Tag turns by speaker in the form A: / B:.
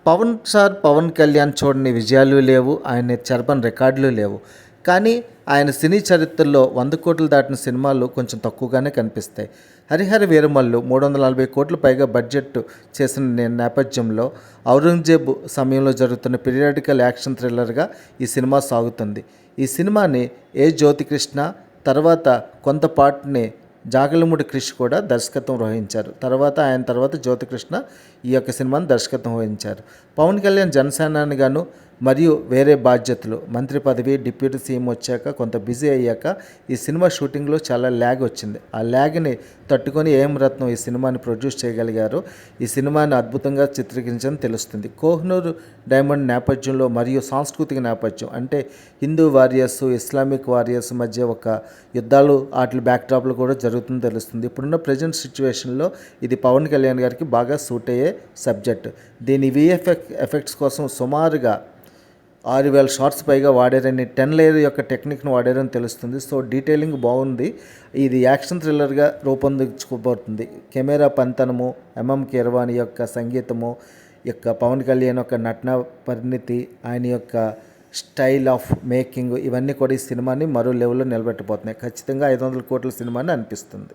A: పవన్ కళ్యాణ్ చూడని విజయాలు లేవు, ఆయన చెరపని రికార్డులు లేవు. కానీ ఆయన సినీ చరిత్రలో 100 కోట్లు దాటిన సినిమాలు కొంచెం తక్కువగానే కనిపిస్తాయి. హరిహర వీరమల్లు 340 కోట్ల పైగా బడ్జెట్ చేసిన నేపథ్యంలో ఔరంగజేబు సమయంలో జరుగుతున్న పీరియాడికల్ యాక్షన్ థ్రిల్లర్గా ఈ సినిమా సాగుతుంది. ఈ సినిమాని జ్యోతికృష్ణ తర్వాత కొంత పార్ట్ని జాగలమూడి క్రిష్ కూడా దర్శకత్వం వహించారు. ఆయన తర్వాత జ్యోతికృష్ణ ఈ యొక్క సినిమాను దర్శకత్వం వహించారు. పవన్ కళ్యాణ్ జనసేనానిగాను మరియు వేరే బాధ్యతలు, మంత్రి పదవి, డిప్యూటీ సీఎం వచ్చాక కొంత బిజీ అయ్యాక ఈ సినిమా షూటింగ్లో చాలా ల్యాగ్ వచ్చింది. ఆ ల్యాగ్ని తట్టుకొని ఏఎం రత్నం ఈ సినిమాని ప్రొడ్యూస్ చేయగలిగారు. ఈ సినిమాని అద్భుతంగా చిత్రీకరించని తెలుస్తుంది. కోహినూర్ డైమండ్ నేపథ్యంలో మరియు సాంస్కృతిక నేపథ్యం అంటే హిందూ వారియర్స్, ఇస్లామిక్ వారియర్స్ మధ్య ఒక యుద్ధాలు వాటి బ్యాక్డ్రాప్లో కూడా జరుగుతుందని తెలుస్తుంది. ఇప్పుడున్న ప్రజెంట్ సిచ్యువేషన్లో ఇది పవన్ కళ్యాణ్ గారికి బాగా సూట్ అయ్యే సబ్జెక్ట్. దీని ఎఫెక్ట్స్ కోసం సుమారుగా 6000 షార్ట్స్ పైగా వాడారని, 10 లేయర్ యొక్క టెక్నిక్ను వాడారని తెలుస్తుంది. సో డీటెయిలింగ్ బాగుంది. ఇది యాక్షన్ థ్రిల్లర్గా రూపొందించుకోబోతుంది. కెమెరా పనితనము, కీరవాణి యొక్క సంగీతము, పవన్ కళ్యాణ్ యొక్క నటన పరిణితి, ఆయన యొక్క స్టైల్ ఆఫ్ మేకింగ్, ఇవన్నీ కూడా ఈ సినిమాని మరో లెవెల్లో నిలబెట్టబోతున్నాయి. ఖచ్చితంగా 500 కోట్ల సినిమాని అనిపిస్తుంది.